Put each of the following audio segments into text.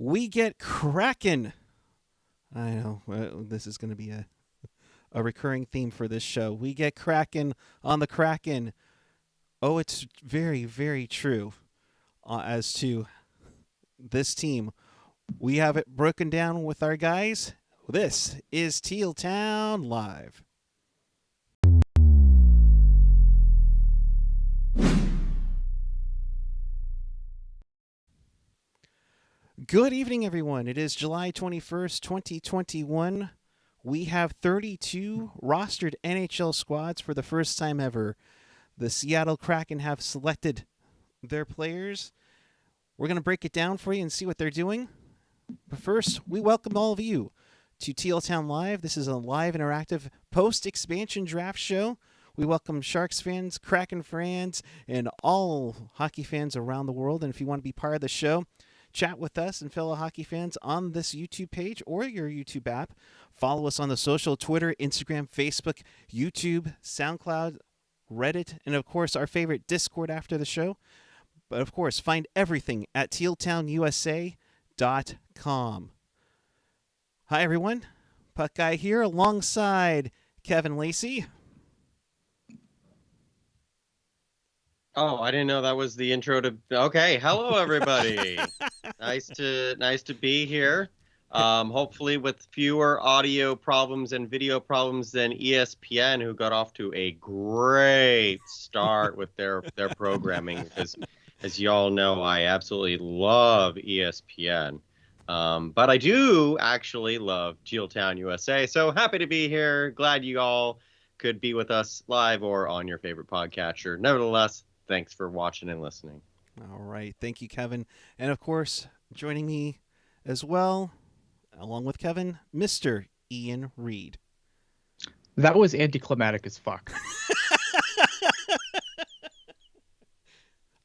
We get Kraken. I know this is going to be a recurring theme for this show. We get Kraken on the Kraken. Oh, it's very, very true as to this team. We have it broken down with our guys. This is Teal Town Live. Good evening, everyone. It is July 21st, 2021. We have 32 rostered NHL squads for the first time ever. The Seattle Kraken have selected their players. We're going to break it down for you and see what they're doing. But first, we welcome all of you to Teal Town Live. This is a live interactive post-expansion draft show. We welcome Sharks fans, Kraken fans, and all hockey fans around the world. And if you want to be part of the show, chat with us and fellow hockey fans on this YouTube page or your YouTube app. Follow us on the social, Twitter, Instagram, Facebook, YouTube, SoundCloud, Reddit, and of course our favorite Discord after the show. But of course, find everything at tealtownusa.com. Hi everyone, Puck Guy here alongside Kevin Lacey. Oh, I didn't know that was the intro to. Okay, hello everybody. nice to be here. Hopefully with fewer audio problems and video problems than ESPN, who got off to a great start with their programming. Because, as y'all know, I absolutely love ESPN. But I do actually love Teal Town USA. So happy to be here. Glad you all could be with us live or on your favorite podcatcher. Nevertheless, thanks for watching and listening. All right. Thank you, Kevin. And of course, joining me as well, along with Kevin, Mr. Ian Reed. That was anticlimactic as fuck.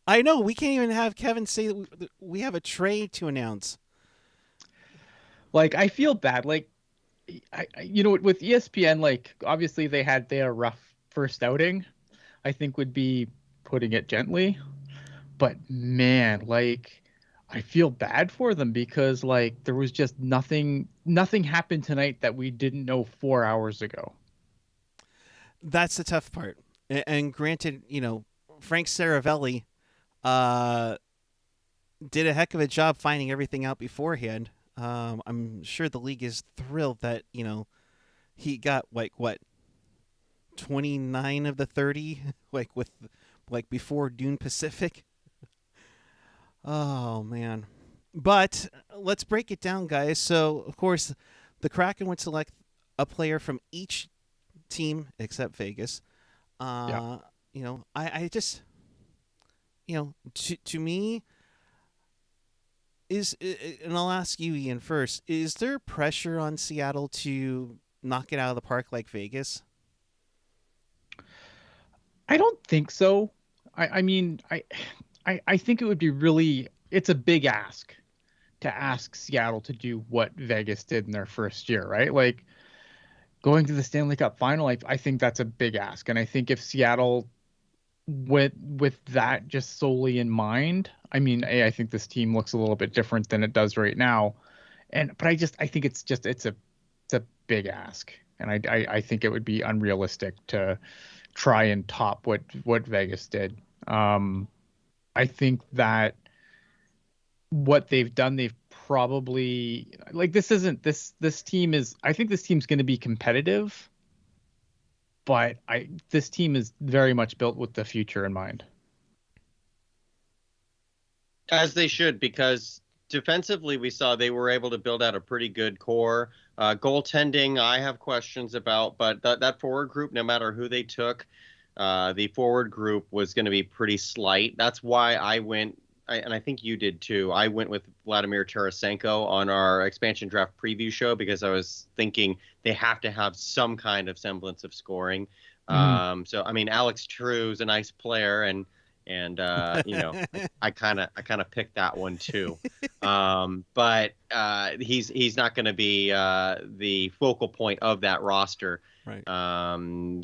I know. We can't even have Kevin say that we have a trade to announce. Like, I feel bad. Like, with ESPN, like, obviously they had a rough first outing, I think would be putting it gently. But man, like, I feel bad for them because, like, there was just nothing happened tonight that we didn't know 4 hours ago. That's the tough part. And granted, Frank Saravelli did a heck of a job finding everything out beforehand. I'm sure the league is thrilled that, he got, 29 of the 30, before Dune Pacific. Oh, man. But let's break it down, guys. So, of course, the Kraken would select a player from each team except Vegas. I just, to me, and I'll ask you, Ian, first, is there pressure on Seattle to knock it out of the park like Vegas? I don't think so. I think it would be it's a big ask to ask Seattle to do what Vegas did in their first year, right? Like, going to the Stanley Cup final, I think that's a big ask. And I think if Seattle went with that just solely in mind, I think this team looks a little bit different than it does right now. But I think it's a big ask. And I think it would be unrealistic to try and top what Vegas did. I think that what they've done, they've probably, like, this team is, I think this team's going to be competitive, but this team is very much built with the future in mind. As they should, because defensively we saw they were able to build out a pretty good core. Goaltending, I have questions about, but that forward group, no matter who they took, the forward group was going to be pretty slight. That's why I went, and I think you did too, I went with Vladimir Tarasenko on our expansion draft preview show because I was thinking they have to have some kind of semblance of scoring. So, Alex True's a nice player, and I kind of picked that one too. But he's not going to be the focal point of that roster. Right.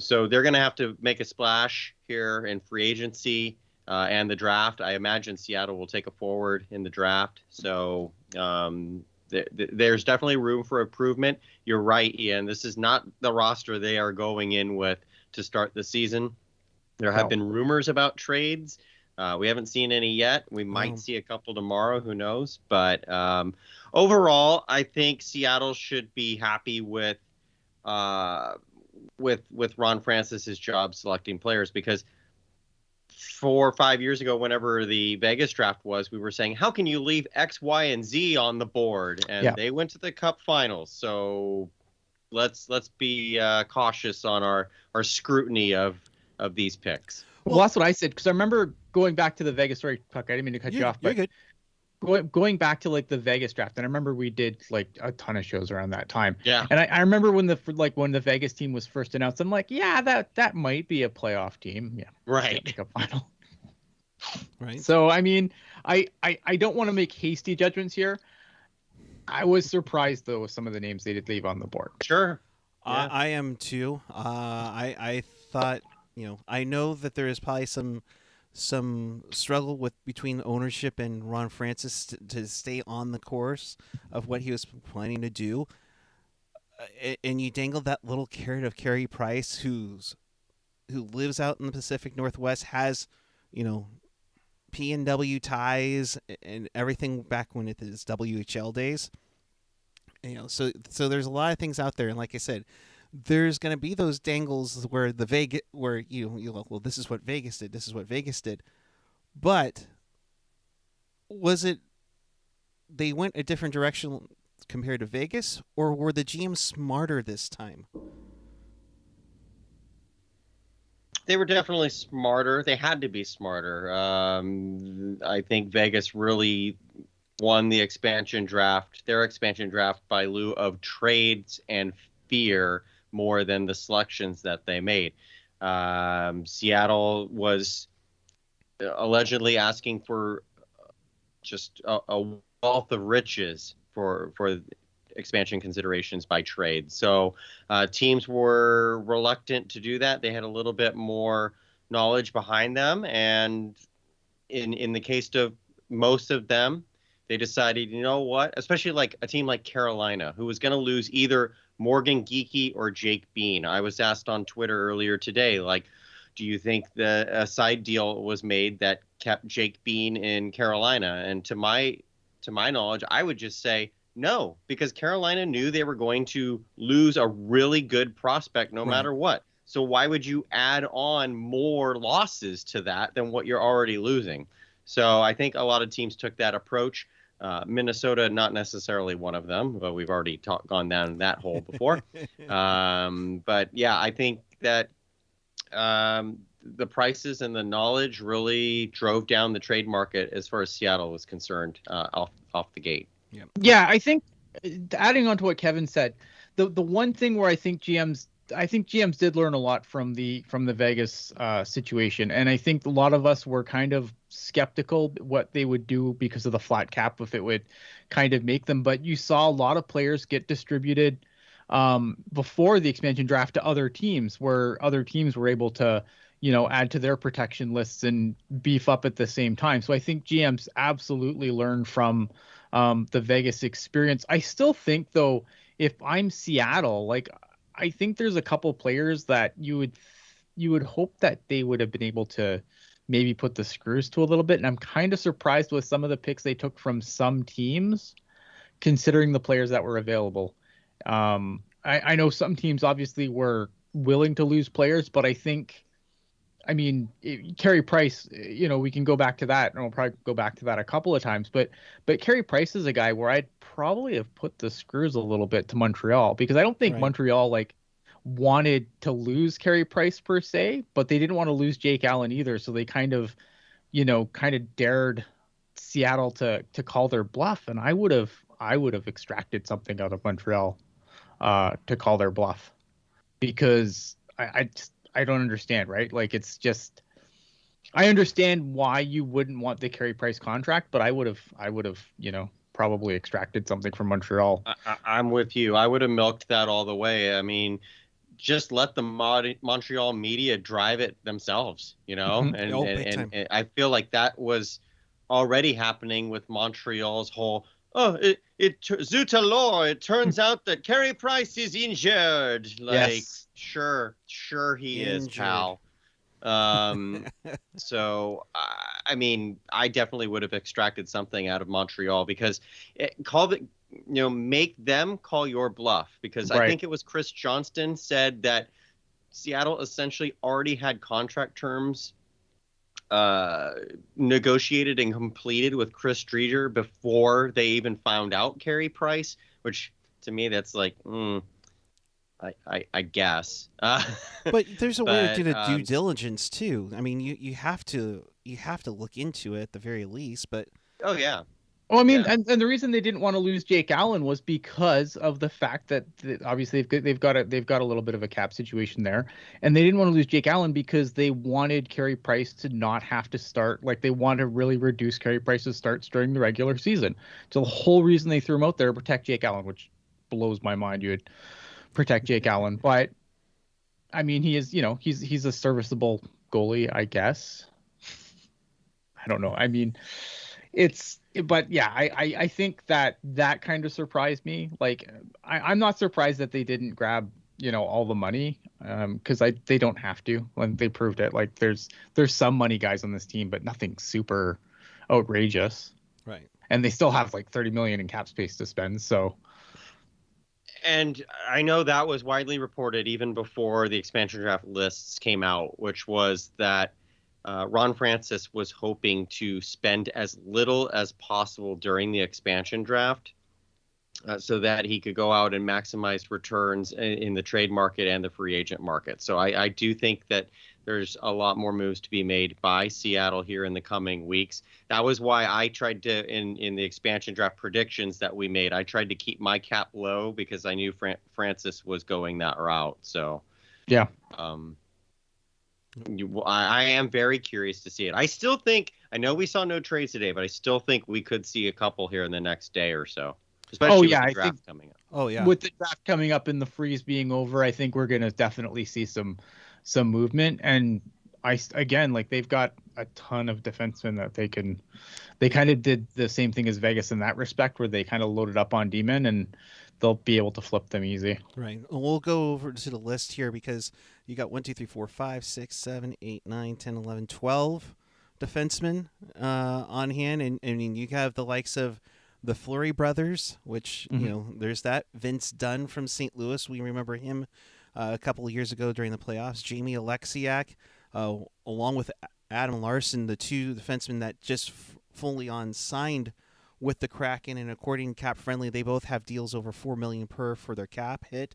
So they're going to have to make a splash here in free agency. and the draft. I imagine Seattle will take a forward in the draft. So there's definitely room for improvement. You're right, Ian. This is not the roster they are going in with to start the season. There have been rumors about trades. We haven't seen any yet. We might see a couple tomorrow. Who knows? But overall, I think Seattle should be happy with Ron Francis's job selecting players, because 4 or 5 years ago, whenever the Vegas draft was, we were saying, how can you leave X, Y, and Z on the board? And they went to the Cup Finals. So let's be cautious on our scrutiny of these picks. Well, that's what I said, because I remember going back to the Vegas. Sorry, Puck, I didn't mean to cut you off, but you're good. Going back to like the Vegas draft, and I remember we did like a ton of shows around that time. Yeah. And I remember when the Vegas team was first announced, I'm like, yeah, that might be a playoff team. Yeah. Right. Make a final. Right. So I mean, I don't want to make hasty judgments here. I was surprised though with some of the names they did leave on the board. Sure. Yeah. I am too. I thought, I know that there is probably some struggle between ownership and Ron Francis to stay on the course of what he was planning to do. And you dangle that little carrot of Carey Price, who lives out in the Pacific Northwest, has, P&W ties and everything back when it is WHL days. So there's a lot of things out there, and like I said, there's going to be those dangles where well, this is what Vegas did, this is what Vegas did. But was it they went a different direction compared to Vegas, or were the GMs smarter this time? They were definitely smarter. They had to be smarter. I think Vegas really won their expansion draft by lieu of trades and fear more than the selections that they made. Seattle was allegedly asking for just a wealth of riches for expansion considerations by trade. So teams were reluctant to do that. They had a little bit more knowledge behind them. And in the case of most of them, they decided, you know what, especially like a team like Carolina, who was going to lose either Morgan Geekie or Jake Bean. I was asked on Twitter earlier today, like, do you think a side deal was made that kept Jake Bean in Carolina? And to my knowledge, I would just say no, because Carolina knew they were going to lose a really good prospect no matter what. So why would you add on more losses to that than what you're already losing? So I think a lot of teams took that approach. Minnesota, not necessarily one of them, but we've already gone down that hole before. But yeah, I think that the prices and the knowledge really drove down the trade market as far as Seattle was concerned off the gate. Yeah, I think adding on to what Kevin said, the one thing where I think GMs did learn a lot from the Vegas situation, and I think a lot of us were kind of skeptical what they would do because of the flat cap, if it would kind of make them. But you saw a lot of players get distributed before the expansion draft to other teams, where other teams were able to add to their protection lists and beef up at the same time. So I think GMs absolutely learned from the Vegas experience. I still think, though, if I'm Seattle, like, I think there's a couple players that you would hope that they would have been able to maybe put the screws to a little bit. And I'm kind of surprised with some of the picks they took from some teams, considering the players that were available. I know some teams obviously were willing to lose players, but Carey Price, we can go back to that, and we'll probably go back to that a couple of times. But Carey Price is a guy where I'd probably have put the screws a little bit to Montreal, because I don't think Montreal wanted to lose Carey Price per se, but they didn't want to lose Jake Allen either. So they kind of dared Seattle to call their bluff, and I would have extracted something out of Montreal to call their bluff, because I don't understand, right? Like, it's just, I understand why you wouldn't want the Carey Price contract, but I would have, probably extracted something from Montreal. I'm with you. I would have milked that all the way. I mean, just let the Montreal media drive it themselves, you know? Mhm. And, Oh, and, big and, time. and I feel like that was already happening with Montreal's whole, Zutalor, it turns out that Carey Price is injured. Like, Yes. sure he is, Injured. pal. So I mean, I definitely would have extracted something out of Montreal because make them call your bluff, because I Right. think it was Chris Johnston said that Seattle essentially already had contract terms negotiated and completed with Chris Driedger before they even found out Carey Price, which to me that's like, I guess. But there's a way to do But the due diligence too. I mean, you have to look into it at the very least. But oh yeah, Well, I mean, yeah. and the reason they didn't want to lose Jake Allen was because of the fact that obviously they've got a little bit of a cap situation there, and they didn't want to lose Jake Allen because they wanted Carey Price to not have to start. Like, they want to really reduce Carey Price's starts during the regular season. So the whole reason they threw him out there to protect Jake Allen, which blows my mind. You would protect Jake Allen, but I mean, he is, he's a serviceable goalie, I guess. I don't know. I mean, but yeah, I think that kind of surprised me. Like, I'm not surprised that they didn't grab, all the money, because they don't have to. When they proved it, like, there's some money guys on this team, but nothing super outrageous. right. And they still have like 30 million in cap space to spend. So And I know that was widely reported even before the expansion draft lists came out, which was that Ron Francis was hoping to spend as little as possible during the expansion draft, so that he could go out and maximize returns in the trade market and the free agent market. So I do think that there's a lot more moves to be made by Seattle here in the coming weeks. That was why I tried to, in the expansion draft predictions that we made, I tried to keep my cap low because I knew Francis was going that route. So yeah, I am very curious to see it. I still think, I know we saw no trades today, but I still think we could see a couple here in the next day or so, especially with the draft coming up. Oh yeah. with the draft coming up and the freeze being over, I think we're gonna definitely see some movement. And again, like, they've got a ton of defensemen that they kind of did the same thing as Vegas in that respect, where they kind of loaded up on D-men and they'll be able to flip them easy. Right. We'll go over to the list here because you got 1, 2, 3, 4, 5, 6, 7, 8, 9, 10, 11, 12 defensemen on hand. And I mean, you have the likes of the Fleury brothers, which, there's that. Vince Dunn from St. Louis. We remember him a couple of years ago during the playoffs. Jamie Alexiak, along with Adam Larson, the two defensemen that just fully on signed with the Kraken, and according to Cap Friendly, they both have deals over $4 million per for their cap hit.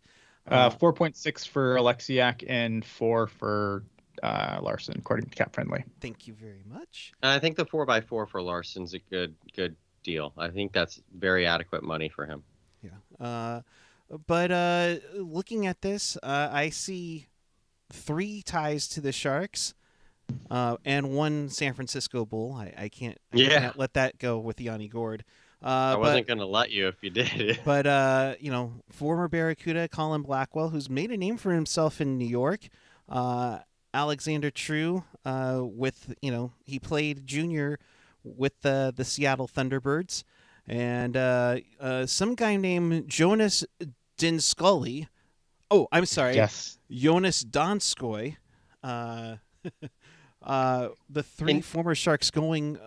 4.6 for Alexiak and 4 for Larson, according to Cap Friendly. Thank you very much. And I think the 4x4 for Larson's a good deal. I think that's very adequate money for him. Yeah. But looking at this, I see 3 ties to the Sharks. And 1 San Francisco Bull. I can't let that go with Yanni Gord. I wasn't going to let you if you did. But former Barracuda Colin Blackwell, who's made a name for himself in New York. Alexander True, with he played junior with the Seattle Thunderbirds, and some guy named Jonas Dinscully. Oh, I'm sorry. Yes. Jonas Donskoy. The 3 former Sharks going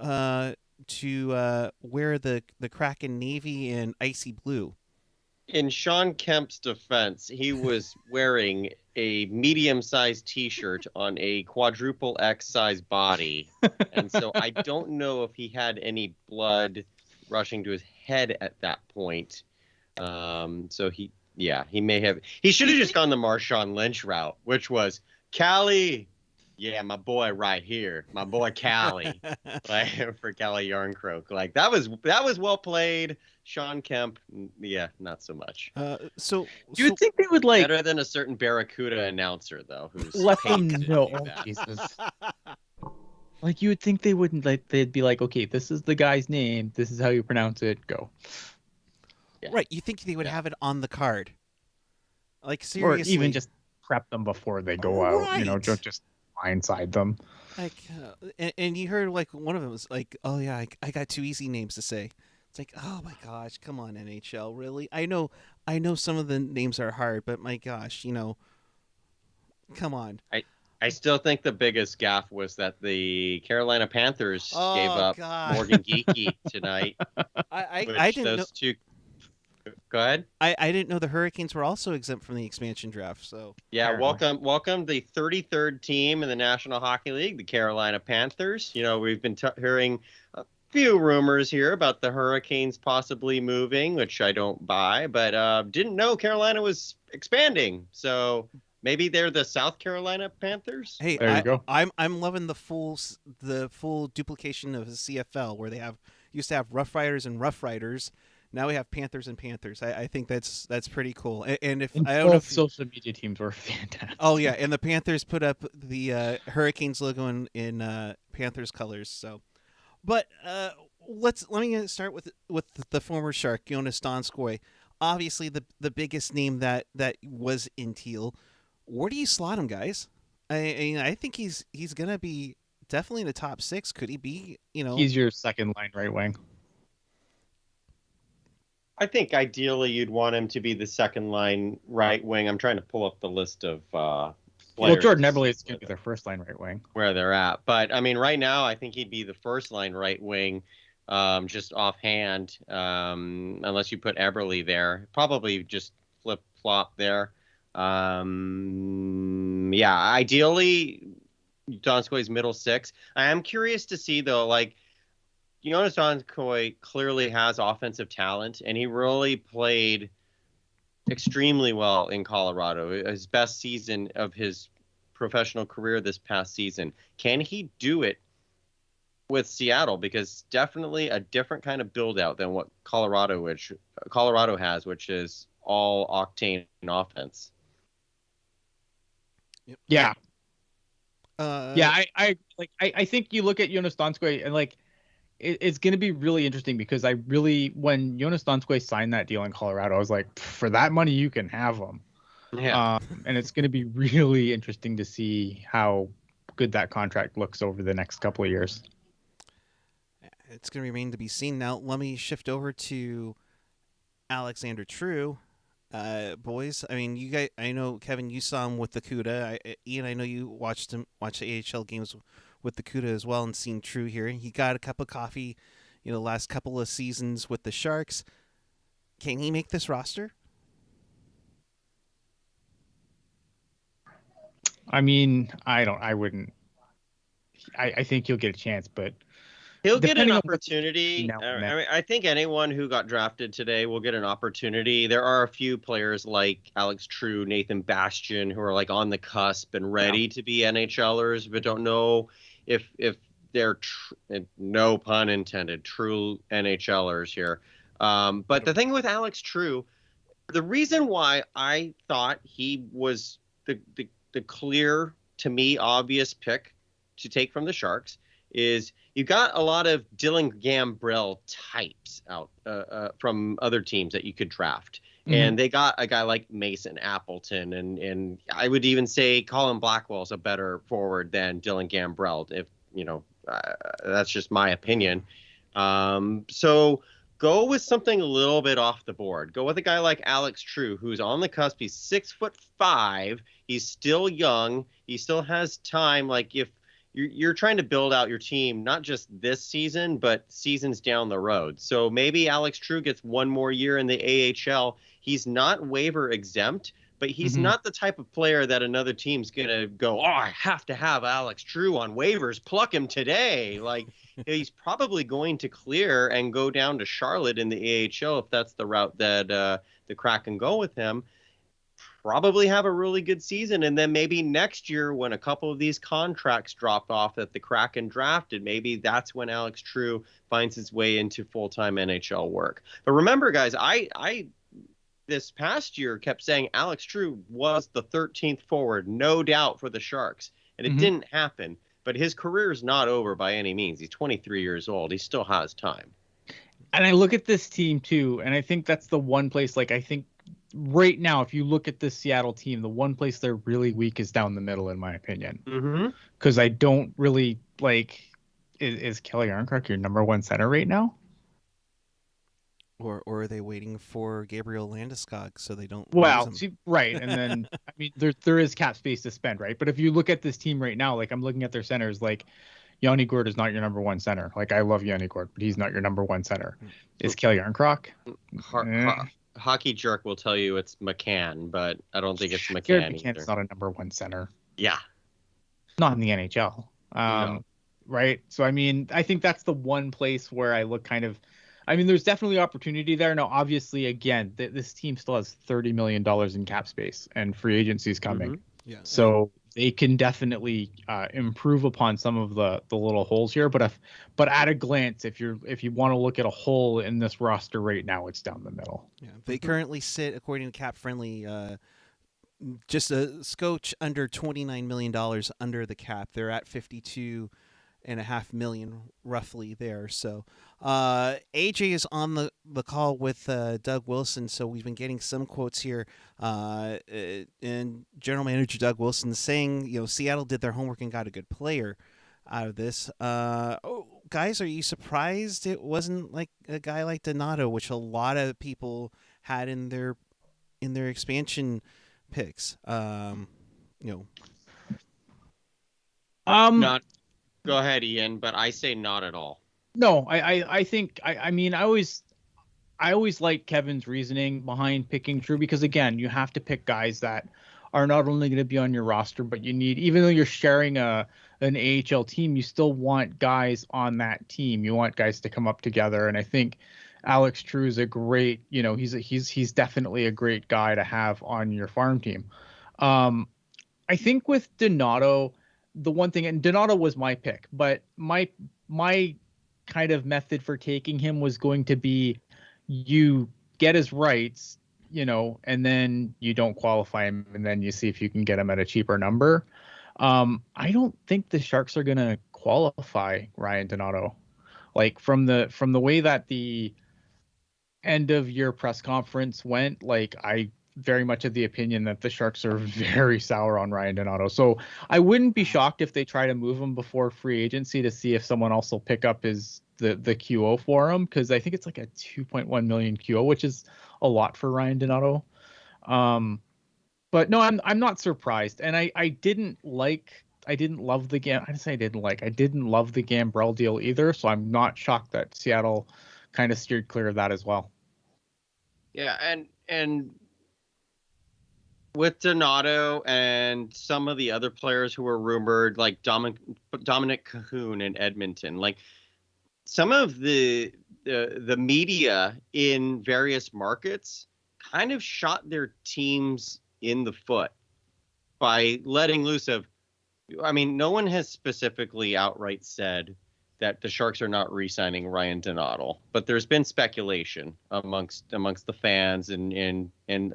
to wear the Kraken navy and icy blue. In Sean Kemp's defense, he was wearing a medium-sized T-shirt on a quadruple X size body, and so I don't know if he had any blood rushing to his head at that point. So he may have. He should have just gone the Marshawn Lynch route, which was Callie. Yeah, my boy right here, my boy Callie, like, for Callie Yarncroke. Like, that was well played. Sean Kemp, yeah, not so much. So you would think they would, like, better than a certain Barracuda announcer though, who's let them paid to know. do Oh, that. Jesus. Like, you would think they wouldn't, like, they'd be like, okay, this is the guy's name, this is how you pronounce it, go. Yeah. Right, you think they would have it on the card, like, seriously, or even just prep them before they go out. You know, Right. don't just blindside them. Like, and you heard like one of them was like, "Oh yeah, I got two easy names to say." It's like, oh my gosh, come on NHL, really? I know some of the names are hard, but my gosh, come on. I still think the biggest gaffe was that the Carolina Panthers gave Oh up god, Morgan Geekie tonight, I which didn't know. those two. Go ahead. I didn't know the Hurricanes were also exempt from the expansion draft. So Yeah, Apparently. welcome the 33rd team in the National Hockey League, the Carolina Panthers. You know, we've been hearing a few rumors here about the Hurricanes possibly moving, which I don't buy, but didn't know Carolina was expanding. So maybe they're the South Carolina Panthers. hey, There you go. I'm loving the full duplication of the CFL where they have used to have Rough Riders and Rough Riders. Now we have Panthers and Panthers. I think that's pretty cool. And if And I don't know both if social media teams were fantastic. oh yeah, and the Panthers put up the Hurricanes logo in Panthers colors. So, but let me start with the former Shark Jonas Donskoy. Obviously, the biggest name that was in Teal. Where do you slot him, guys? I think he's gonna be definitely in the top six. Could he be? He's your second line right wing. I think ideally you'd want him to be the second line right wing. I'm trying to pull up the list of Well, players Jordan Eberle is going to be their first line right wing. where they're at. But I mean, right now, I think he'd be the first line right wing, just offhand, unless you put Eberle there. Probably just flip flop there. Yeah, ideally, Donskoy's middle six. I am curious to see though, like Jonas Donskoy clearly has offensive talent, and he really played extremely well in Colorado. His best season of his professional career this past season. Can he do it with Seattle? Because definitely a different kind of build out than what Colorado has, which is all octane offense. Yeah. Uh, Yeah, I think you look at Jonas Donskoy and like it's going to be really interesting because when Jonas Donskoy signed that deal in Colorado, I was like, for that money you can have him. Yeah. And it's going to be really interesting to see how good that contract looks over the next couple of years. It's going to remain to be seen. Now, let me shift over to Alexander True. Boys, I mean, you guys. I know Kevin, you saw him with the CUDA. Ian, I know you watched the AHL games with the CUDA as well, and seen True here. He got a cup of coffee, last couple of seasons with the Sharks. Can he make this roster? I mean, I wouldn't. I think he'll get a chance, but He'll get an depending on opportunity. now and then. I mean, I think anyone who got drafted today will get an opportunity. There are a few players like Alex True, Nathan Bastian, who are like on the cusp and ready to be NHLers, but don't know if they're no pun intended, true NHLers here. But the thing with Alex True, the reason why I thought he was the clear, to me, obvious pick to take from the Sharks is you got a lot of Dylan Gambrell types out from other teams that you could draft. Mm-hmm. And they got a guy like Mason Appleton, and I would even say Colin Blackwell's a better forward than Dylan Gambrell, if that's just my opinion. So go with something a little bit off the board. Go with a guy like Alex True, who's on the cusp. He's 6'5". He's still young. He still has time. Like if you're trying to build out your team, not just this season, but seasons down the road. So maybe Alex True gets one more year in the AHL. He's not waiver exempt, but he's not the type of player that another team's going to go, oh, I have to have Alex True on waivers. Pluck him today. Like he's probably going to clear and go down to Charlotte in the AHL if that's the route that the Kraken go with him. Probably have a really good season, and then maybe next year when a couple of these contracts drop off that the Kraken drafted, maybe that's when Alex True finds his way into full-time NHL work. But remember, guys, I this past year kept saying Alex True was the 13th forward, no doubt, for the Sharks, and it didn't happen. But his career is not over by any means. He's 23 years old. He still has time. And I look at this team too, and I think that's the one place, like, I think right now, if you look at this Seattle team, the one place they're really weak is down the middle, in my opinion. Mm-hmm. Because I don't really like. Is Kelly Yarncroc your number one center right now? Or are they waiting for Gabriel Landeskog so they don't lose Well, him? see, right, and then I mean, there is cap space to spend, right? But if you look at this team right now, like I'm looking at their centers, like Yanni Gourde is not your number one center. Like I love Yanni Gourde, but he's not your number one center. Is Kelly Yarncroc? Hockey jerk will tell you it's McCann, but I don't think it's Jared McCann McCann's either. not a number one center. Yeah. Not in the NHL. No. Right. So I mean, I think that's the one place where I look kind of. I mean, there's definitely opportunity there. Now, obviously, again, this team still has $30 million in cap space, and free agency is coming. Mm-hmm. Yeah. So they can definitely improve upon some of the little holes here. But at a glance, if you want to look at a hole in this roster right now, it's down the middle. Yeah. They currently sit, according to Cap Friendly, just a scotch under $29 million under the cap. They're at 52.5 million roughly there. So AJ is on the call with Doug Wilson. So we've been getting some quotes here. And General Manager Doug Wilson saying, Seattle did their homework and got a good player out of this. Guys, are you surprised it wasn't like a guy like Donato, which a lot of people had in their expansion picks? Not. Go ahead, Ian, but I say not at all. No, I think I mean I always like Kevin's reasoning behind picking Drew, because again, you have to pick guys that are not only going to be on your roster, but you need, even though you're sharing an AHL team, you still want guys on that team. You want guys to come up together, and I think Alex Drew is a great, he's definitely a great guy to have on your farm team. I think with Donato, the one thing, and Donato was my pick, but my kind of method for taking him was going to be, you get his rights, and then you don't qualify him, and then you see if you can get him at a cheaper number. I don't think the Sharks are going to qualify Ryan Donato. Like from the way that the end of year press conference went, like I very much of the opinion that the Sharks are very sour on Ryan Donato. So I wouldn't be shocked if they try to move him before free agency to see if someone else will pick up the QO for him, because I think it's like a 2.1 million QO, which is a lot for Ryan Donato. But no, I'm not surprised, and I didn't love the game. I didn't love the Gambrell deal either, so I'm not shocked that Seattle kind of steered clear of that as well. Yeah, and with Donato and some of the other players who were rumored, like Dominic Cahoon in Edmonton, like some of the media in various markets kind of shot their teams in the foot by letting loose of, I mean, no one has specifically outright said that the Sharks are not re-signing Ryan Donato, but there's been speculation amongst the fans and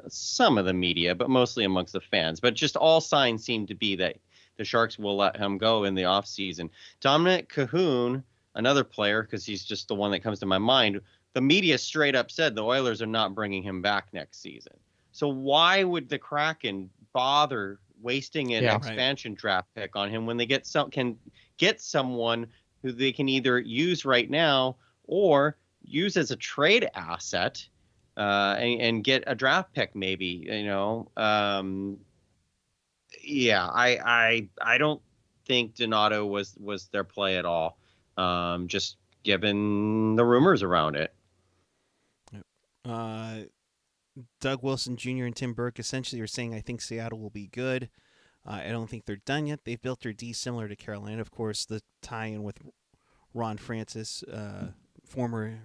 some of the media, but mostly amongst the fans. But just all signs seem to be that the Sharks will let him go in the offseason. Dominic Cahoon, another player, because he's just the one that comes to my mind, the media straight up said the Oilers are not bringing him back next season. So why would the Kraken bother wasting an expansion draft pick on him when they can get someone who they can either use right now or use as a trade asset and get a draft pick maybe, I don't think Donato was their play at all, just given the rumors around it. Doug Wilson Jr. and Tim Burke essentially are saying, I think Seattle will be good. I don't think they're done yet. They've built their D similar to Carolina. Of course, the tie-in with Ron Francis, former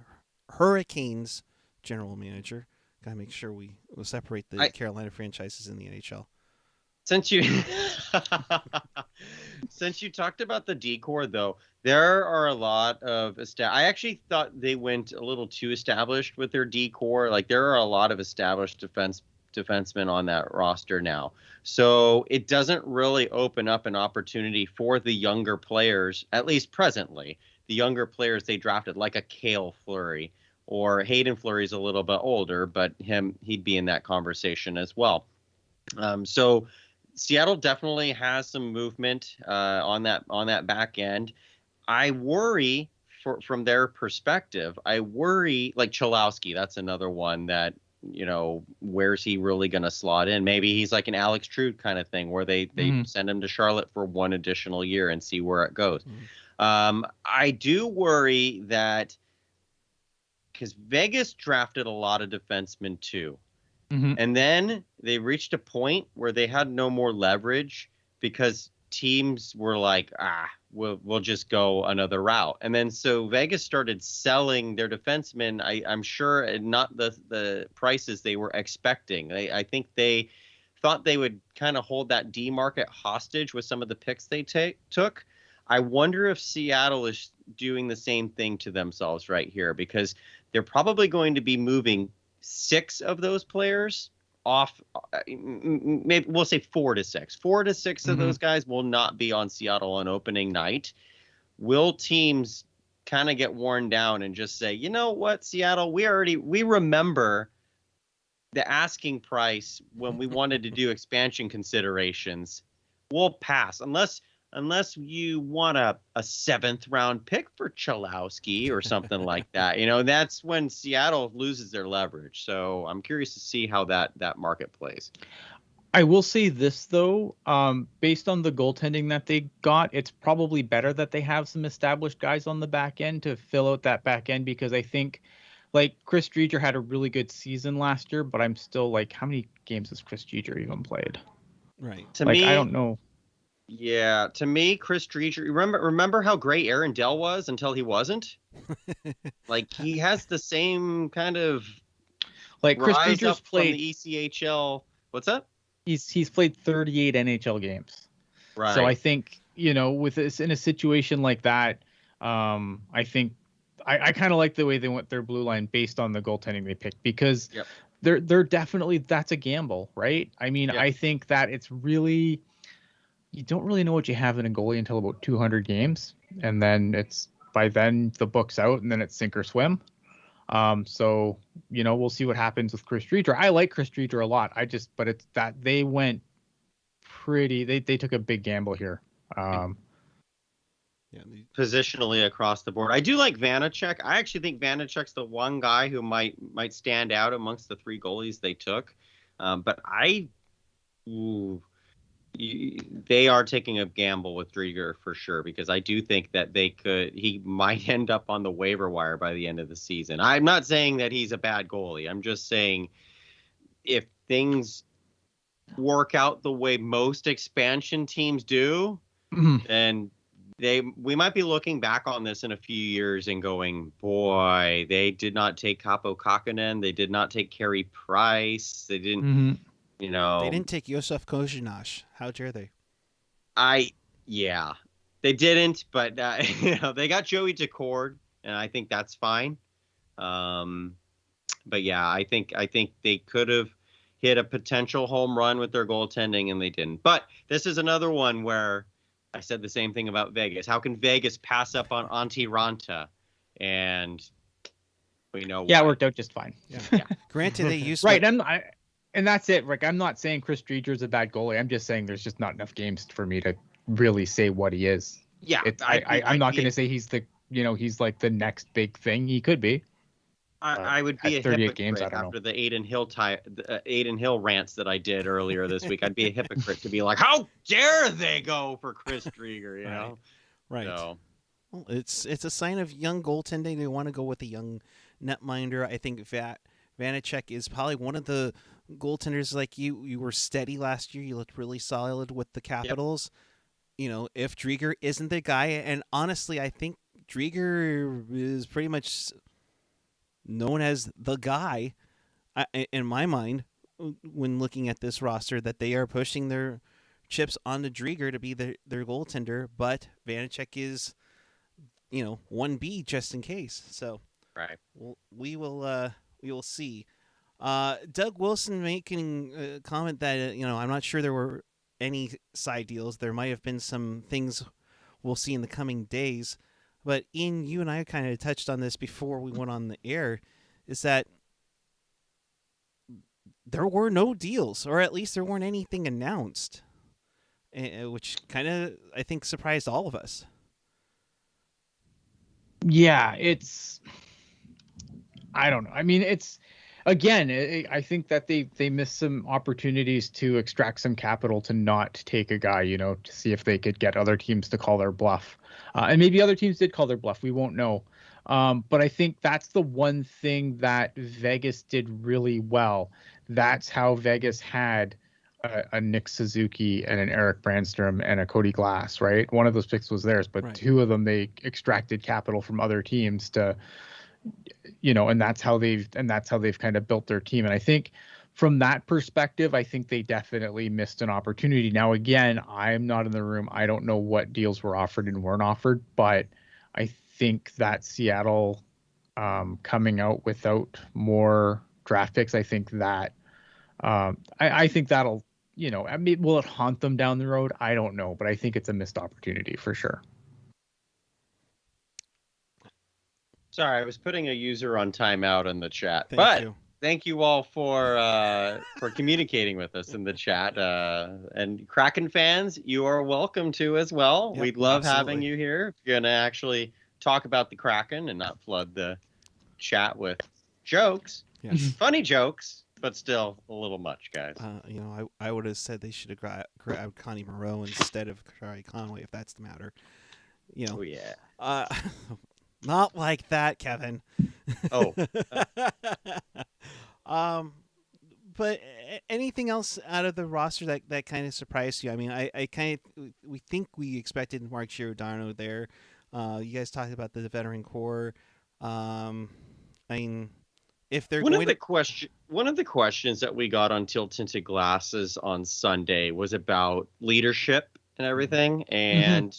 Hurricanes general manager. Got to make sure we separate the Carolina franchises in the NHL. Since you talked about the D-core, though, there are a lot of I actually thought they went a little too established with their D-core. Like, there are a lot of established defensemen on that roster now. So it doesn't really open up an opportunity for the younger players, at least presently, the younger players they drafted, like a Cale Fleury or Hayden Fleury's a little bit older, but he'd be in that conversation as well. So Seattle definitely has some movement on that back end. I worry from their perspective. I worry like Cholowski. That's another one that, where's he really going to slot in? Maybe he's like an Alex Trude kind of thing where they send him to Charlotte for one additional year and see where it goes. I do worry that because Vegas drafted a lot of defensemen too. And then they reached a point where they had no more leverage because teams were like, we'll just go another route. And then so Vegas started selling their defensemen, I'm sure, at not the prices they were expecting. I think they thought they would kind of hold that D market hostage with some of the picks they took. I wonder if Seattle is doing the same thing to themselves right here, because they're probably going to be moving 6 of those players off. Maybe we'll say 4 to 6. 4 to 6 of those guys will not be on Seattle on opening night. Will teams kind of get worn down and just say, you know what, Seattle, we remember the asking price when we wanted to do expansion considerations. We'll pass unless you want a 7th round pick for Cholowski or something like that. That's when Seattle loses their leverage. So I'm curious to see how that market plays. I will say this, though, based on the goaltending that they got, it's probably better that they have some established guys on the back end to fill out that back end, because I think like Chris Driedger had a really good season last year, but I'm still like, how many games has Chris Driedger even played? Right. To me, I don't know. Yeah, to me, Chris Driedger. Remember how great Aaron Dell was until he wasn't. Like he has the same kind of like Chris rise Driedger's up played from the ECHL. What's that? He's played 38 NHL games. Right. So I think with this in a situation like that, I think I kind of like the way they went their blue line based on the goaltending they picked, because they're definitely, that's a gamble, right? I mean, I think that it's really. You don't really know what you have in a goalie until about 200 games. And then by then the book's out, and then it's sink or swim. So, we'll see what happens with Chris Driedger. I like Chris Driedger a lot. But it's that they went they took a big gamble here. Positionally across the board. I do like Vanacek. I actually think Vanacek's the one guy who might stand out amongst the 3 goalies they took. But they are taking a gamble with Driedger for sure, because I do think that he might end up on the waiver wire by the end of the season. I'm not saying that he's a bad goalie. I'm just saying if things work out the way most expansion teams do, then we might be looking back on this in a few years and going, boy, they did not take Kaapo Kakkonen. They did not take Carey Price. They didn't. They didn't take Yosef Kozhinash. How dare they? They didn't, but they got Joey Decord, and I think that's fine. But yeah, I think they could have hit a potential home run with their goaltending, and they didn't. But this is another one where I said the same thing about Vegas. How can Vegas pass up on Antti Ranta? And we know it worked out just fine. Yeah. Granted, they used right. And that's it, Rick. I'm not saying Chris Driedger is a bad goalie. I'm just saying there's just not enough games for me to really say what he is. Yeah, I'm not going to say he's he's like the next big thing. He could be. I would be a hypocrite after the Aiden Hill rants that I did earlier this week. I'd be a hypocrite to be like, how dare they go for Chris Driedger? You know, right? So. Well, it's a sign of young goaltending. They want to go with a young netminder. I think Vanacek is probably one of the goaltenders like you were steady last year. You looked really solid with the Capitals. Yep. If Driedger isn't the guy, and honestly, I think Driedger is pretty much known as the guy in my mind when looking at this roster, that they are pushing their chips on the Driedger to be their goaltender, but Vanacek is 1B just in case. So right, we will see. Doug Wilson making a comment that I'm not sure there were any side deals. There might have been some things we'll see in the coming days. But Ian, you and I kind of touched on this before we went on the air. is that there were no deals, or at least there weren't anything announced, which kind of, I think, surprised all of us. Yeah, I don't know. I mean, again, I think that they missed some opportunities to extract some capital to not take a guy, to see if they could get other teams to call their bluff. And maybe other teams did call their bluff. We won't know. But I think that's the one thing that Vegas did really well. That's how Vegas had a Nick Suzuki and an Eric Brandstrom and a Cody Glass, right? One of those picks was theirs, but Right. two of them, they extracted capital from other teams to, and that's how they've kind of built their team. And I think from that perspective, I think they definitely missed an opportunity. Now, again, I'm not in the room. I don't know what deals were offered and weren't offered, but I think that Seattle coming out without more draft picks, I think that I think that'll, I mean, will it haunt them down the road? I don't know, but I think it's a missed opportunity for sure. Sorry, I was putting a user on timeout in the chat. Thank you all for communicating with us in the chat. And Kraken fans, you are welcome to as well. Yep, we'd love absolutely. having you here. If you're gonna actually talk about the Kraken and not flood the chat with jokes, Yes. funny jokes, but still a little much, guys. I would have said they should have grabbed Connie Moreau instead of Kari Conway, if that's the matter. Oh yeah. Not like that, Kevin. Oh. But anything else out of the roster that kind of surprised you? I mean, we think we expected Mark Giordano there. You guys talked about the veteran core. I mean, if they're one of the questions that we got on Teal Tinted Glasses on Sunday was about leadership and everything. And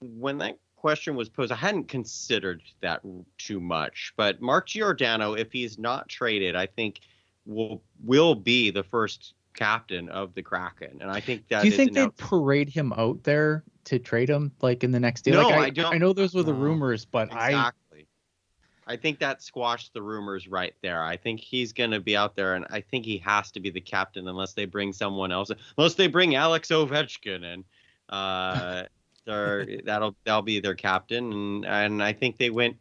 when that question was posed, I hadn't considered that too much. But Mark Giordano, if he's not traded, I think will be the first captain of the Kraken. And I think that do you think they'd parade him out there to trade him like in the next day? No, like, I don't. I know those were the rumors, but exactly. I think that squashed the rumors right there. I think he's going to be out there, and I think he has to be the captain unless they bring someone else. Unless they bring Alex Ovechkin in, that'll be their captain. And I think they went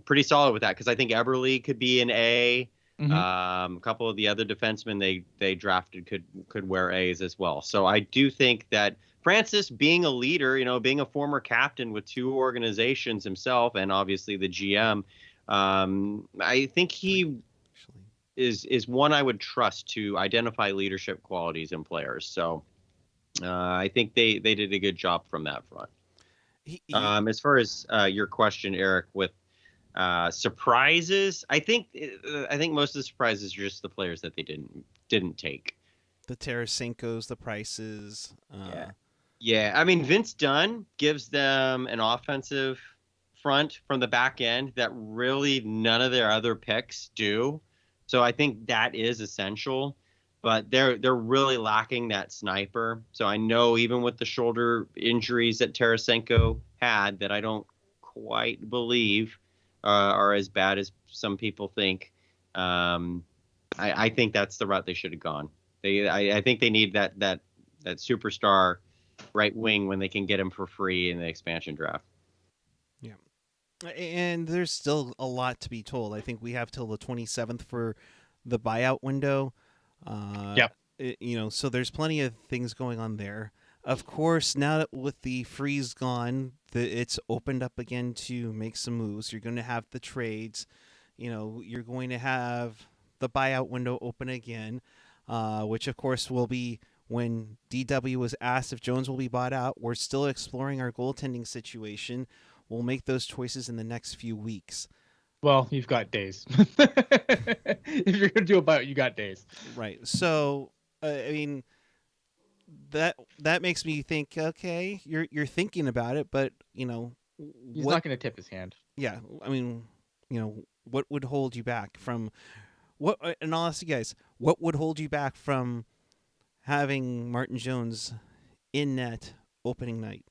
pretty solid with that because I think Eberle could be an A. A couple of the other defensemen they drafted could wear A's as well. So I do think that Francis, being a leader, being a former captain with two organizations himself, and obviously the GM, I think he is one I would trust to identify leadership qualities in players. So I think they did a good job from that front. As far as your question, Eric, with surprises, I think most of the surprises are just the players that they didn't take. The Tarasenko's, the Prices. Yeah. I mean, Vince Dunn gives them an offensive front from the back end that really none of their other picks do. So I think that is essential. But they're really lacking that sniper. So I know even with the shoulder injuries that Tarasenko had, that I don't quite believe are as bad as some people think. I think that's the route they should have gone. I think they need that superstar right wing when they can get him for free in the expansion draft. Yeah. And there's still a lot to be told. I think we have till the 27th for the buyout window. So there's plenty of things going on there. Of course, now that with the freeze gone, it's opened up again to make some moves. You're going to have the trades. You're going to have the buyout window open again, which of course will be when DW was asked if Jones will be bought out. We're still exploring our goaltending situation. We'll make those choices in the next few weeks. Well, you've got days. If you're going to do a buyout, you got days. Right. So, I mean, that makes me think, okay, you're thinking about it, but, he's not going to tip his hand. Yeah. I mean, what would hold you back from what, and I'll ask you guys, what would hold you back from having Martin Jones in net opening night?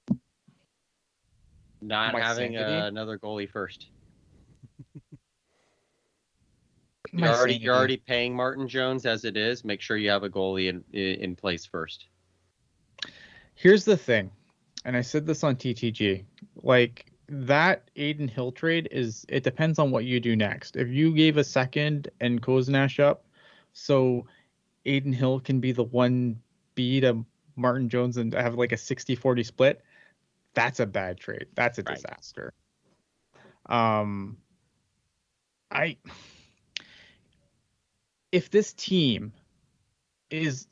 Not having another goalie first. my sanity. You're already paying Martin Jones as it is. Make sure you have a goalie in place first. Here's the thing, and I said this on TTG, like that Aiden Hill trade it depends on what you do next. If you gave a second and Koznash up, so Aiden Hill can be the 1B to Martin Jones and have like a 60-40 split, that's a bad trade. That's a disaster. If this team is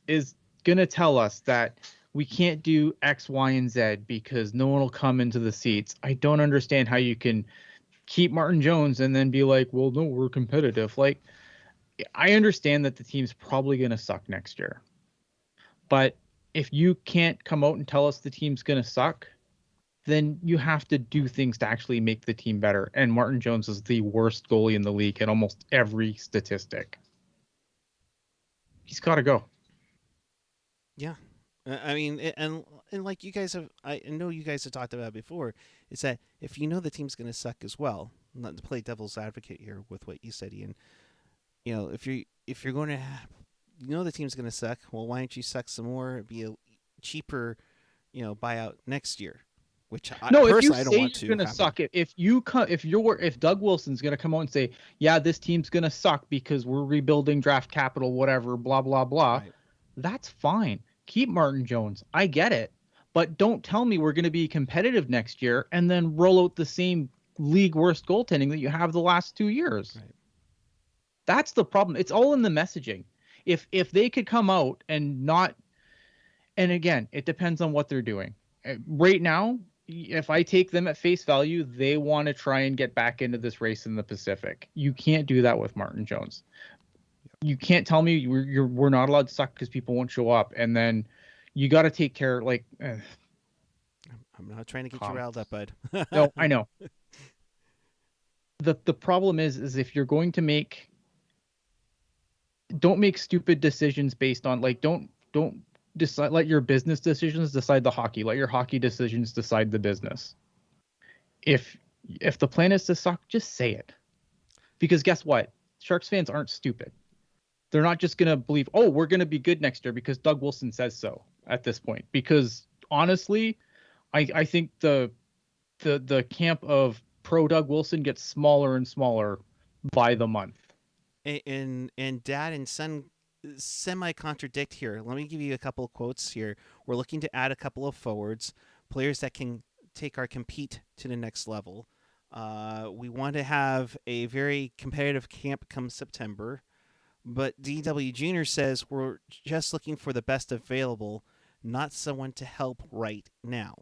gonna tell us that we can't do X, Y, and Z because no one will come into the seats, I don't understand how you can keep Martin Jones and then be like, well, no, we're competitive. Like, I understand that the team's probably gonna suck next year, but if you can't come out and tell us the team's gonna suck, then you have to do things to actually make the team better. And Martin Jones is the worst goalie in the league at almost every statistic. He's got to go. Yeah. I mean, and like you guys have, I know you guys have talked about it before, is that if you know the team's going to suck as well, not to play devil's advocate here with what you said, Ian, if you're going to, the team's going to suck, well, why don't you suck some more? It'd be a cheaper, buyout next year. Which if you I don't say want you're to gonna suck, if Doug Wilson's gonna come out and say, yeah, this team's gonna suck because we're rebuilding draft capital, whatever, blah blah blah, right. That's fine. Keep Martin Jones. I get it, but don't tell me we're gonna be competitive next year and then roll out the same league worst goaltending that you have the last 2 years. Right. That's the problem. It's all in the messaging. If they could come out and not, and again, it depends on what they're doing. Right now, if I take them at face value, they want to try and get back into this race in the Pacific. You can't do that with Martin Jones. You can't tell me we're not allowed to suck because people won't show up, and then you got to take care. Like, I'm not trying to get you riled up, bud. No, I know. The problem is if you're going to don't make stupid decisions based on don't decide, let your business decisions decide the hockey. Let your hockey decisions decide the business. If the plan is to suck, just say it. Because guess what? Sharks fans aren't stupid. They're not just going to believe, oh, we're going to be good next year because Doug Wilson says so at this point. Because honestly, I think the camp of pro Doug Wilson gets smaller and smaller by the month. And dad and son semi-contradict here. Let me give you a couple of quotes here. We're looking to add a couple of forwards, players that can take our compete to the next level. We want to have a very competitive camp come September. But DW Jr. says we're just looking for the best available, not someone to help right now.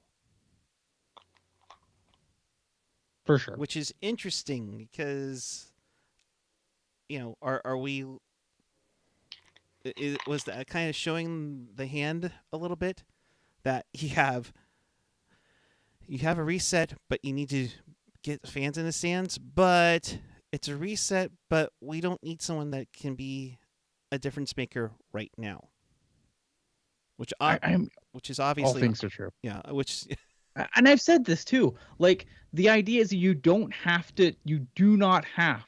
For sure. Which is interesting because, are we... was that kind of showing the hand a little bit that you have a reset, but you need to get fans in the stands, but it's a reset, but we don't need someone that can be a difference maker right now. Which is obviously all things are true. Yeah, and I've said this too. Like, the idea is you do not have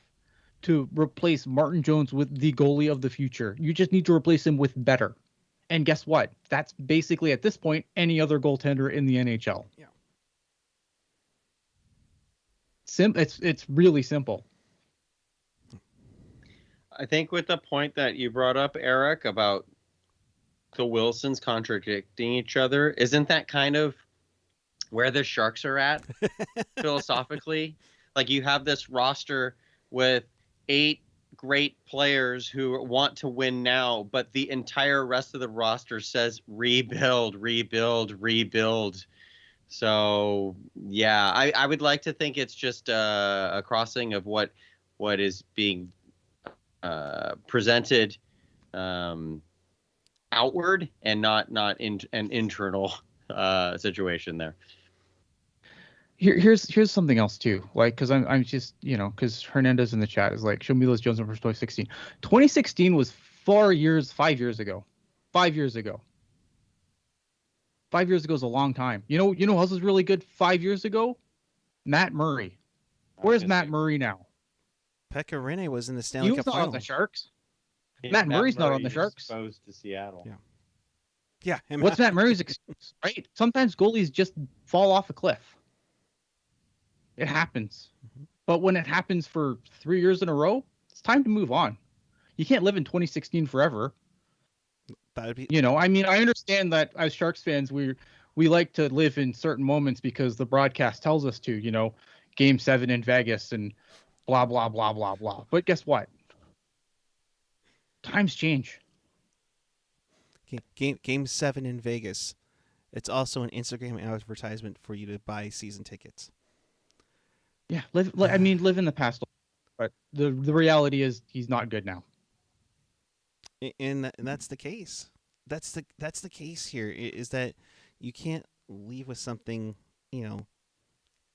to replace Martin Jones with the goalie of the future. You just need to replace him with better. And guess what? That's basically, at this point, any other goaltender in the NHL. Yeah. It's really simple. I think with the point that you brought up, Eric, about the Wilsons contradicting each other, isn't that kind of where the Sharks are at philosophically? Like, you have this roster with 8 great players who want to win now, but the entire rest of the roster says rebuild, rebuild, rebuild. So yeah, I would like to think it's just a crossing of what is being presented outward and not in an internal situation there. Here's something else too. Like, because I'm just, because Hernandez in the chat is like, show me those Jones numbers 2016. 2016 was 5 years ago. 5 years ago. 5 years ago is a long time. You know who else was really good 5 years ago? Matt Murray. Where's Matt Murray now? Pekka Rinne was in the He Stanley was Cup not on final. the Sharks. Matt Murray's not on the Sharks. Exposed to Seattle. Yeah. Yeah. What's Matt Murray's excuse, right? Sometimes goalies just fall off a cliff. It happens. Mhm. But when it happens for 3 years in a row, it's time to move on. You can't live in 2016 forever. That would be. I mean, I understand that as Sharks fans, we like to live in certain moments because the broadcast tells us to, Game 7 in Vegas and blah, blah, blah, blah, blah. But guess what? Times change. Game 7 in Vegas. It's also an Instagram advertisement for you to buy season tickets. Yeah, live in the past. But the reality is he's not good now. And that's the case. That's the case here, is that you can't leave with something,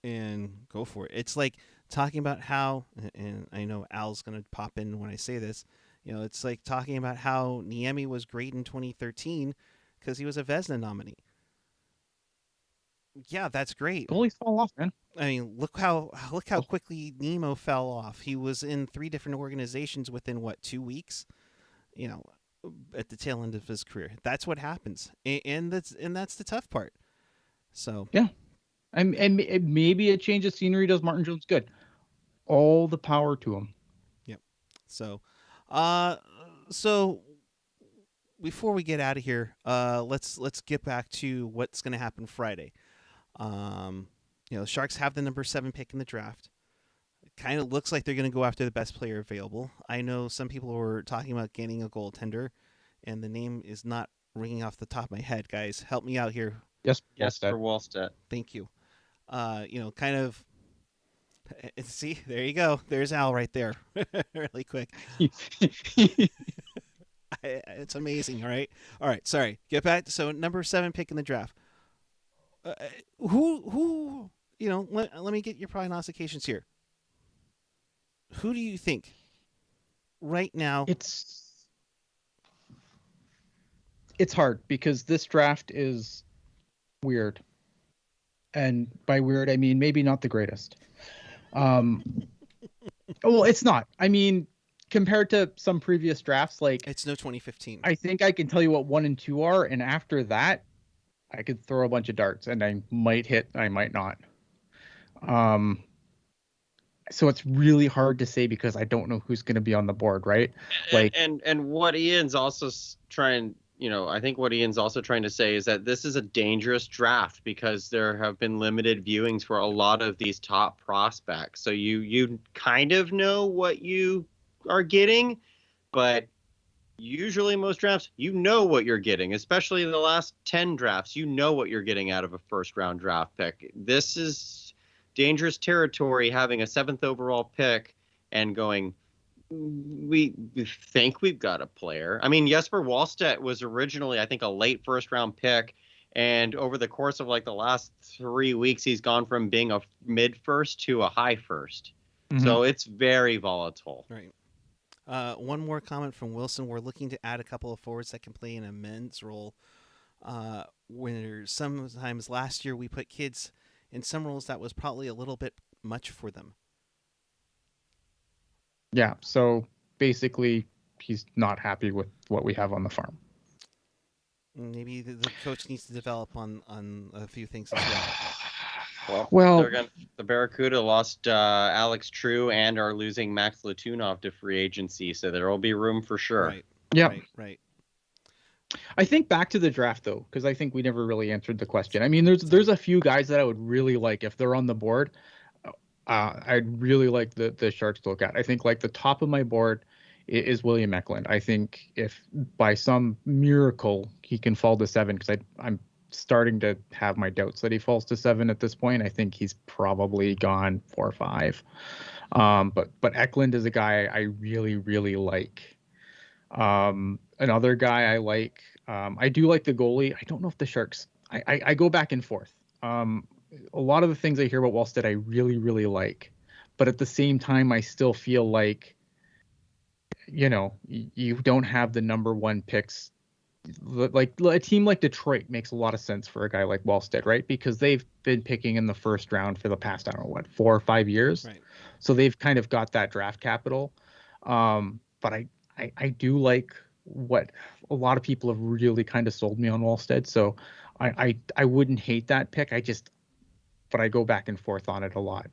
and go for it. It's like talking about how, and I know Al's going to pop in when I say this, it's like talking about how Niemi was great in 2013 because he was a Vezina nominee. Yeah, that's great. Goalies fall off, man. I mean, look how quickly Nemo fell off. He was in 3 different organizations within 2 weeks, at the tail end of his career. That's what happens, and that's the tough part. So yeah, and maybe a change of scenery does Martin Jones good. All the power to him. Yep. So, so before we get out of here, let's get back to what's going to happen Friday. The Sharks have the number 7 pick in the draft. It kind of looks like they're going to go after the best player available. I know some people were talking about getting a goaltender, and the name is not ringing off the top of my head. Guys, help me out here. Yes, for Wallstedt. Thank you. Kind of. See, there you go. There's Al right there, really quick. It's amazing. All right. Sorry. Get back. So number 7 pick in the draft. Who? Let me get your prognostications here. Who do you think right now? It's hard because this draft is weird, and by weird I mean maybe not the greatest. Well, it's not. I mean, compared to some previous drafts, like it's no 2015. I think I can tell you what 1 and 2 are, and after that, I could throw a bunch of darts, and I might hit, I might not. So it's really hard to say because I don't know who's going to be on the board, right? And what Ian's also trying. I think what Ian's also trying to say is that this is a dangerous draft because there have been limited viewings for a lot of these top prospects. So you kind of know what you are getting, but usually most drafts, you know what you're getting, especially in the last 10 drafts, you know what you're getting out of a first round draft pick. This is dangerous territory, having a 7th overall pick and going, we think we've got a player. I mean, Jesper Wallstedt was originally, I think, a late first round pick. And over the course of the last 3 weeks, he's gone from being a mid first to a high first. Mm-hmm. So it's very volatile. Right. One more comment from Wilson. We're looking to add a couple of forwards that can play in a men's role. When sometimes last year we put kids in some roles that was probably a little bit much for them. Yeah, so basically he's not happy with what we have on the farm. Maybe the coach needs to develop on a few things as well. Well, the Barracuda lost Alex True and are losing Max Latunov to free agency, so there will be room for sure. Right. Yeah. Right. I think back to the draft though, because I think we never really answered the question. I mean, there's a few guys that I would really like if they're on the board. I'd really like the Sharks to look at. I think the top of my board is William Eklund. I think if by some miracle he can fall to 7, because I'm starting to have my doubts that he falls to 7 at this point. I think he's probably gone 4 or 5. But Eklund is a guy I really, really like. Another guy I like, I do like the goalie. I don't know if the Sharks, I go back and forth. A lot of the things I hear about Wallstedt, I really, really like. But at the same time, I still feel like, you don't have the number 1 picks like a team like Detroit makes a lot of sense for a guy like Wallstead, right? Because they've been picking in the first round for the past, I don't know, what, 4 or 5 years. Right. So they've kind of got that draft capital. But I do like what a lot of people have really kind of sold me on Wallstead. So I wouldn't hate that pick. But I go back and forth on it a lot.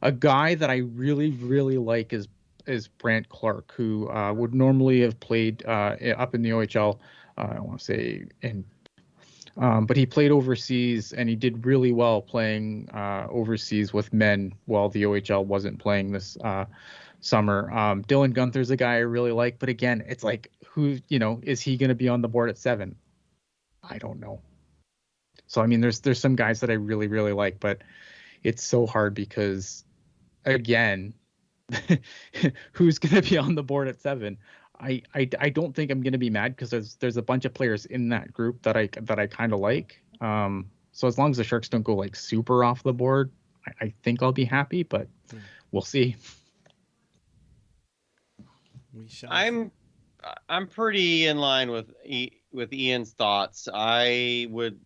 A guy that I really, really like is Brant Clark, who would normally have played up in the OHL. I want to say but he played overseas and he did really well playing overseas with men while the OHL wasn't playing this summer. Dylan Gunther's a guy I really like, but again, it's like, who, is he going to be on the board at 7? I don't know. So I mean, there's some guys that I really, really like, but it's so hard because, again, who's going to be on the board at 7? I don't think I'm going to be mad because there's a bunch of players in that group that I kind of like. So as long as the Sharks don't go like super off the board, I think I'll be happy, but we'll see. We shall. I'm pretty in line with Ian's thoughts. I would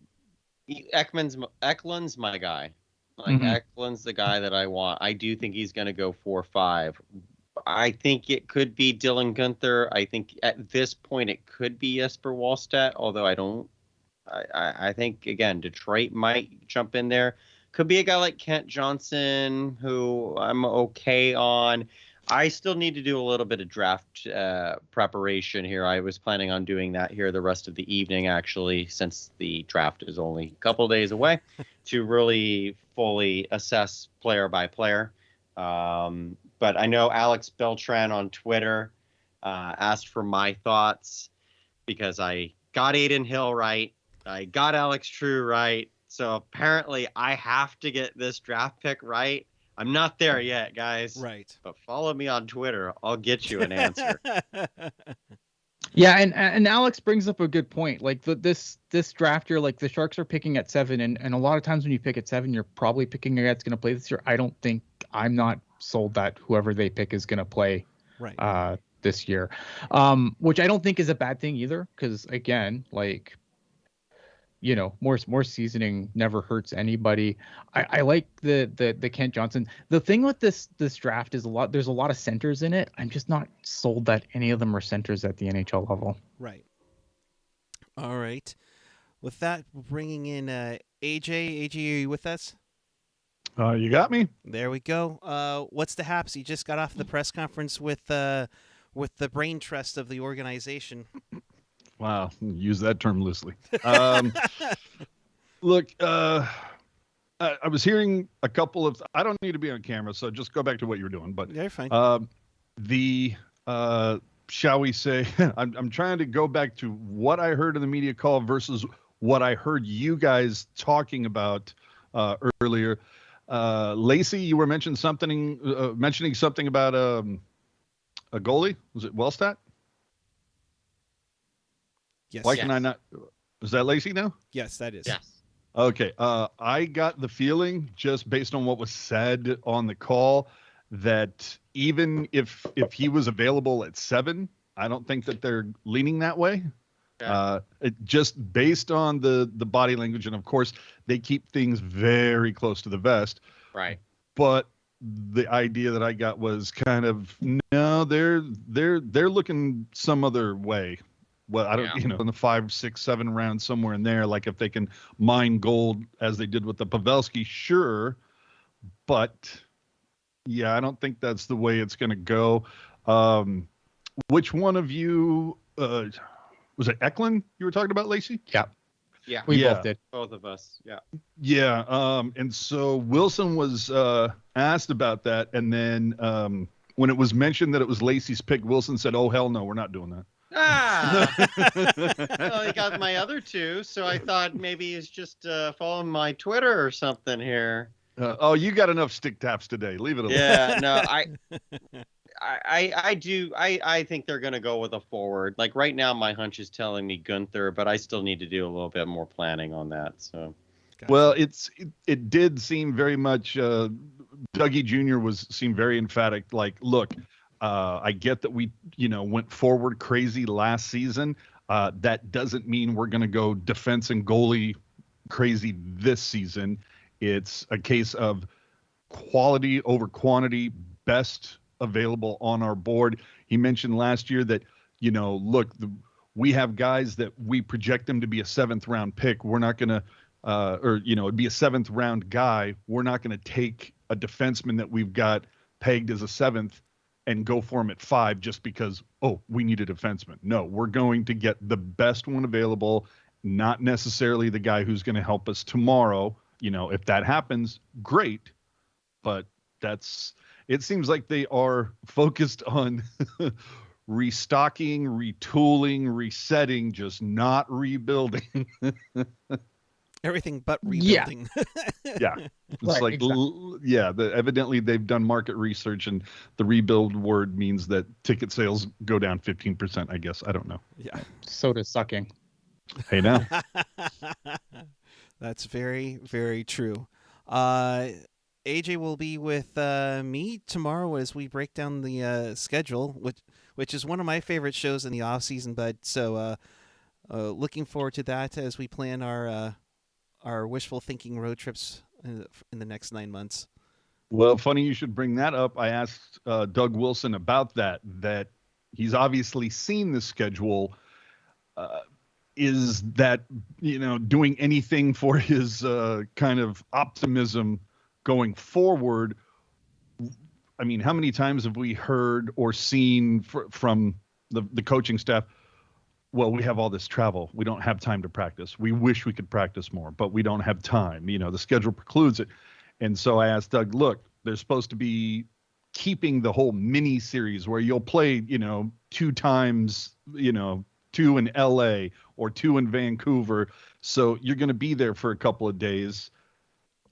Eklund's my guy. Like Eklund's the guy that I want. I do think he's going to go 4-5. I think it could be Dylan Gunther. I think at this point it could be Jesper Wallstedt, although I don't. I think, again, Detroit might jump in there. Could be a guy like Kent Johnson, who I'm okay on. I still need to do a little bit of draft preparation here. I was planning on doing that here the rest of the evening, actually, since the draft is only a couple days away, to really fully assess player by player. But I know Alex Beltran on Twitter asked for my thoughts because I got Aiden Hill right. I got Alex True right. So apparently I have to get this draft pick right. I'm not there yet, guys. Right. But follow me on Twitter. I'll get you an answer. Yeah, and Alex brings up a good point. Like this draft year, like the Sharks are picking at 7, and a lot of times when you pick at 7, you're probably picking a guy that's going to play this year. I'm not sold that whoever they pick is going to play this year, which I don't think is a bad thing either. Because again, like, more seasoning never hurts anybody. I like the Kent Johnson. The thing with this draft is there's a lot of centers in it. I'm just not sold that any of them are centers at the NHL level. Right. All right. With that, bringing in AJ. AJ, are you with us? You got me? There we go. What's the haps? You just got off the press conference with the brain trust of the organization. Wow, use that term loosely. Look, I was hearing a couple of. I don't need to be on camera, so just go back to what you're doing. But you're fine. Shall we say? I'm trying to go back to what I heard in the media call versus what I heard you guys talking about earlier. Lacey, you were mentioning something about a goalie. Was it Wellstat? Yes. Why can I not? Is that Lacey now? Yes, that is. Yes. Okay. I got the feeling, just based on what was said on the call, that even if he was available at 7, I don't think that they're leaning that way. Yeah. Just based on the body language, and of course they keep things very close to the vest. Right. But the idea that I got was kind of, no, they're looking some other way. Well, I don't, in the 5, 6, 7 rounds, somewhere in there, like if they can mine gold as they did with the Pavelski, sure. But yeah, I don't think that's the way it's going to go. Which one of you, was it Eklund you were talking about, Lacey? Yeah. Yeah. We both did. Both of us. Yeah. Yeah. And so Wilson was asked about that. And then when it was mentioned that it was Lacey's pick, Wilson said, "Oh, hell no, we're not doing that." Well, he got my other 2, so I thought maybe he's just following my Twitter or something here. You got enough stick taps today. Leave it alone. Yeah, no, I think they're going to go with a forward. Like right now, my hunch is telling me Gunther, but I still need to do a little bit more planning on that. So, Gotcha. Well, it did seem very much. Dougie Jr. seemed very emphatic. Like, look, I get that we went forward crazy last season. That doesn't mean we're going to go defense and goalie crazy this season. It's a case of quality over quantity, best available on our board. He mentioned last year that, look, we have guys that we project them to be a 7th round pick. We're not going to, it'd be a 7th round guy. We're not going to take a defenseman that we've got pegged as a 7th and go for him at 5 just because, we need a defenseman. No, we're going to get the best one available, not necessarily the guy who's going to help us tomorrow. If that happens, great. But it seems like they are focused on restocking, retooling, resetting, just not rebuilding. Everything but rebuilding. Yeah. It's Right, like, exactly. evidently they've done market research, and the rebuild word means that ticket sales go down 15%, I guess. I don't know. Yeah. Soda sucking. Hey, now. That's very, very true. AJ will be with me tomorrow as we break down the schedule, which is one of my favorite shows in the off season. But so looking forward to that as we plan our wishful thinking road trips in the next 9 months. Well, funny you should bring that up. I asked Doug Wilson about that he's obviously seen the schedule. Is that, doing anything for his kind of optimism going forward? I mean, how many times have we heard or seen from the coaching staff, well, we have all this travel. We don't have time to practice. We wish we could practice more, but we don't have time. The schedule precludes it. And so I asked Doug, look, they're supposed to be keeping the whole mini series where you'll play, 2 times, 2 in LA or 2 in Vancouver. So you're going to be there for a couple of days.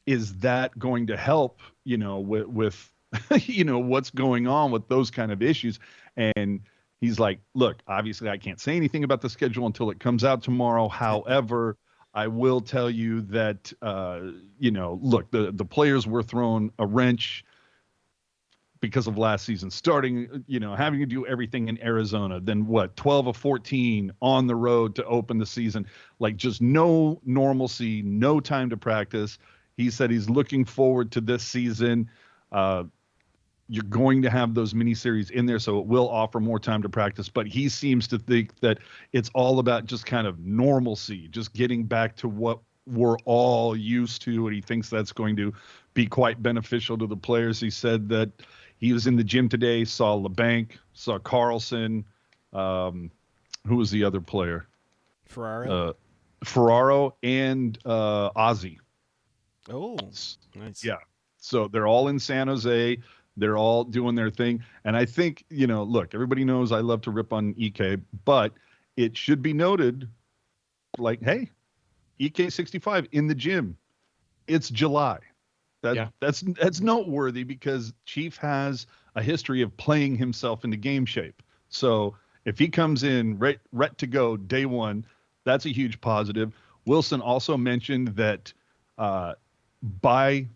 Is that going to help, with what's going on with those kind of issues? And he's like, look, obviously I can't say anything about the schedule until it comes out tomorrow. However, I will tell you that, look, the players were thrown a wrench because of last season, starting, having to do everything in Arizona, then 12 of 14 on the road to open the season, like just no normalcy, no time to practice. He said he's looking forward to this season. You're going to have those miniseries in there, so it will offer more time to practice. But he seems to think that it's all about just kind of normalcy, just getting back to what we're all used to. And he thinks that's going to be quite beneficial to the players. He said that he was in the gym today, saw LeBanc, saw Carlson. Who was the other player? Ferraro and Ozzy. Oh, nice. Yeah. So they're all in San Jose. They're all doing their thing. And I think, look, everybody knows I love to rip on EK, but it should be noted, like, hey, EK65 in the gym. It's July. That's noteworthy because Chief has a history of playing himself into game shape. So if he comes in right to go day one, that's a huge positive. Wilson also mentioned that by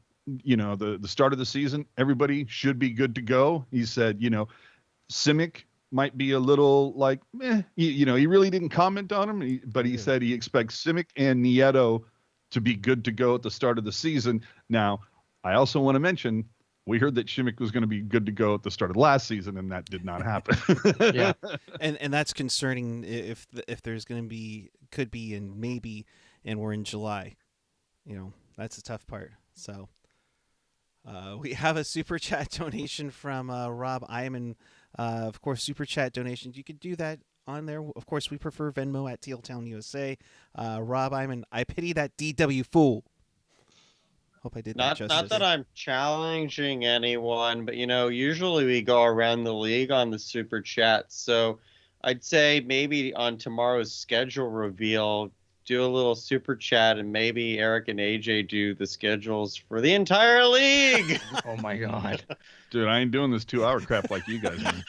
the start of the season, everybody should be good to go. He said, Simic might be a little like, he really didn't comment on him, but he said he expects Simic and Nieto to be good to go at the start of the season. Now, I also want to mention, we heard that Simic was going to be good to go at the start of last season, and that did not happen. Yeah, and that's concerning if there's going to be, could be, and maybe, and we're in July. That's the tough part. So we have a super chat donation from Rob Iman. Of course, super chat donations, you could do that on there. Of course, we prefer Venmo at Teal Town, USA. Rob Iman, I pity that DW fool. Hope I did that justice. Not that I'm challenging anyone, but usually we go around the league on the super chat. So I'd say maybe on tomorrow's schedule reveal, do a little super chat, and maybe Eric and AJ do the schedules for the entire league. Oh my God. Dude, I ain't doing this 2-hour crap like you guys, man.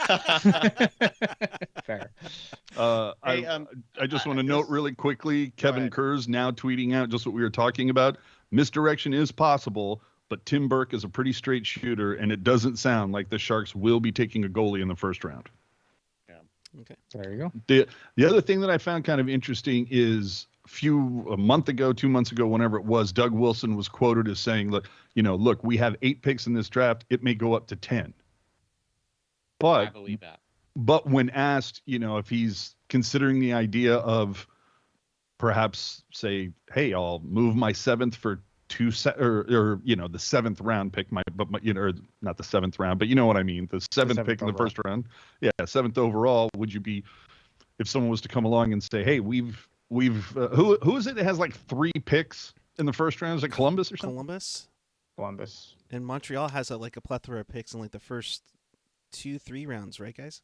Fair. I just want to note really quickly, Kevin Kerr's now tweeting out just what we were talking about. Misdirection is possible, but Tim Burke is a pretty straight shooter, and it doesn't sound like the Sharks will be taking a goalie in the first round. Okay. There you go. The other thing that I found kind of interesting is a month ago, 2 months ago, whenever it was, Doug Wilson was quoted as saying, look, we have 8 picks in this draft. It may go up to 10. I But believe that. But when asked, if he's considering the idea of perhaps say, hey, I'll move my 7th for or the 7th round pick, or not the 7th round, but you know what I mean, the 7th pick in the first round. Yeah, 7th overall. Would you be, if someone was to come along and say, hey, we've who is it that has like 3 picks in the first round? Is it Columbus or something? Columbus. And Montreal has a plethora of picks in like the first 2-3 rounds, right, guys?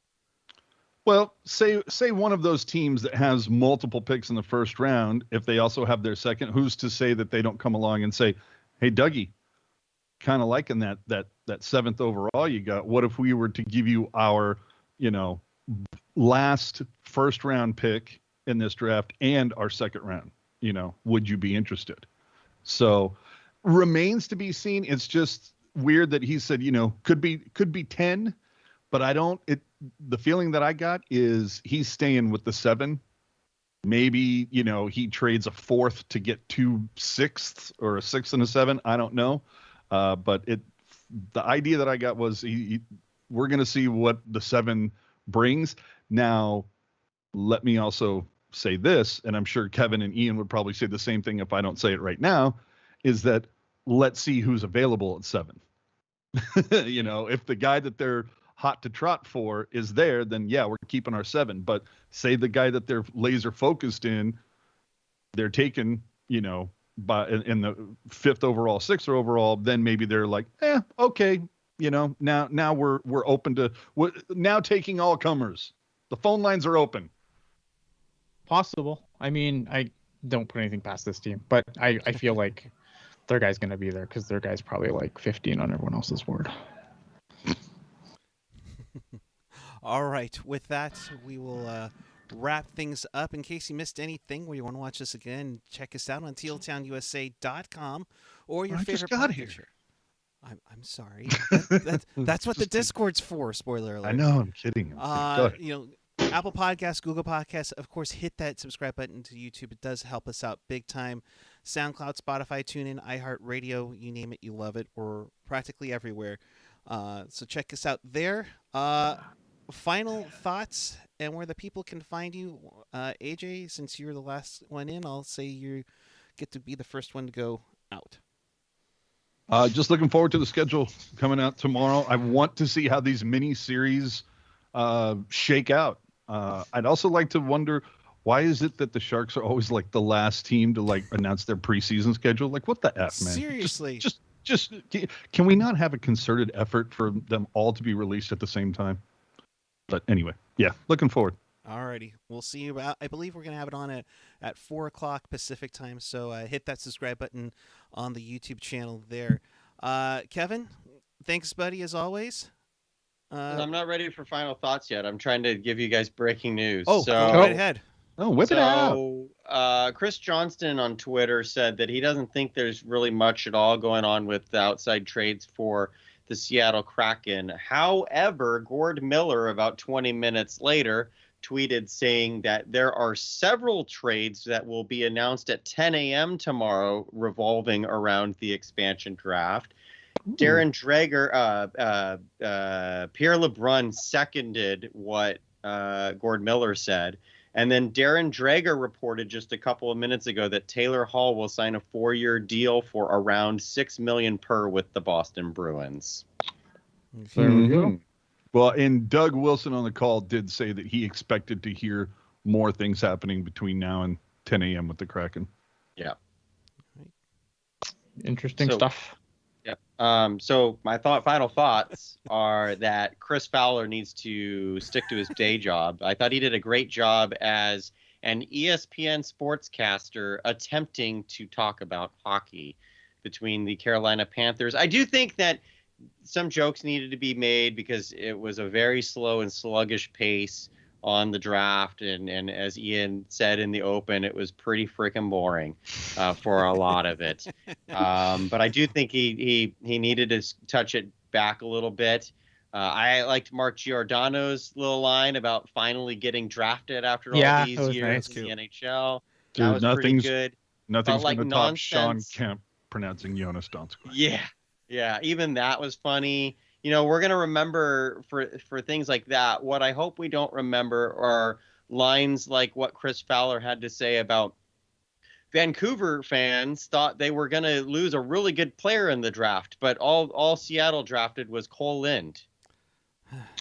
Well, say one of those teams that has multiple picks in the first round, if they also have their second, who's to say that they don't come along and say, hey, Dougie, kind of liking that 7th overall you got. What if we were to give you our, last first round pick in this draft and our second round? Would you be interested? So remains to be seen. It's just weird that he said, could be 10, but the feeling that I got is he's staying with the 7. Maybe, he trades a 4th to get 2 6ths or a 6 and a 7. I don't know. But the idea that I got was we're going to see what the 7 brings. Now, let me also say this, and I'm sure Kevin and Ian would probably say the same thing if I don't say it right now, is that let's see who's available at 7. If the guy that they're hot to trot for is there, then yeah, we're keeping our 7. But say the guy that they're laser focused in, they're taken, by in the 5th overall, 6th overall, then maybe they're like, okay, now we're open to now taking all comers. The phone lines are open. Possible. I mean, I don't put anything past this team, but I feel like their guy's going to be there because their guy's probably like 15 on everyone else's board. All right. With that, we will wrap things up. In case you missed anything, or you want to watch us again, check us out on tealtownusa.com or your favorite podcast. I'm sorry. That's what the Discord's for. Spoiler alert. I know. I'm kidding. Apple Podcasts, Google Podcasts. Of course, hit that subscribe button to YouTube. It does help us out big time. SoundCloud, Spotify, TuneIn, iHeartRadio, you name it, you love it, or practically everywhere. So check us out there. Final thoughts and where the people can find you. AJ, since you're the last one in, I'll say you get to be the first one to go out. Just looking forward to the schedule coming out tomorrow. I want to see how these mini series shake out. I'd also like to wonder, why is it that the Sharks are always like the last team to announce their preseason schedule? Like, what the F, man? Seriously. Just can we not have a concerted effort for them all to be released at the same time? But anyway, yeah, looking forward. Alrighty, we'll see you. I believe we're gonna have it on at 4:00 Pacific time. So hit that subscribe button on the YouTube channel there. Kevin, thanks, buddy, as always. I'm not ready for final thoughts yet. I'm trying to give you guys breaking news. Go right ahead. Oh, whip it out. Chris Johnston on Twitter said that he doesn't think there's really much at all going on with the outside trades for the Seattle Kraken. However, Gord Miller, about 20 minutes later, tweeted saying that there are several trades that will be announced at 10 a.m. tomorrow revolving around the expansion draft. Darren Dreger, Pierre LeBrun seconded what Gord Miller said. And then Darren Dreger reported just a couple of minutes ago that Taylor Hall will sign a 4-year deal for around $6 million per with the Boston Bruins. There we go. Well, and Doug Wilson on the call did say that he expected to hear more things happening between now and 10 a.m. with the Kraken. Yeah. Interesting stuff. Yeah. So my final thoughts are that Chris Fowler needs to stick to his day job. I thought he did a great job as an ESPN sportscaster attempting to talk about hockey between the Carolina Panthers. I do think that some jokes needed to be made because it was a very slow and sluggish pace on the draft, and as Ian said in the open, it was pretty freaking boring for a lot of it. But I do think he needed to touch it back a little bit. I liked Mark Giordano's little line about finally getting drafted after all Yeah, these that was years nice. in the NHL. That Dude, was pretty good. nothing's like going to top Sean nonsense. Kemp pronouncing Jonas Donskoi. Yeah, even that was funny. We're gonna remember for things like that. What I hope we don't remember are lines like what Chris Fowler had to say about Vancouver fans thought they were gonna lose a really good player in the draft, but all Seattle drafted was Cole Lind.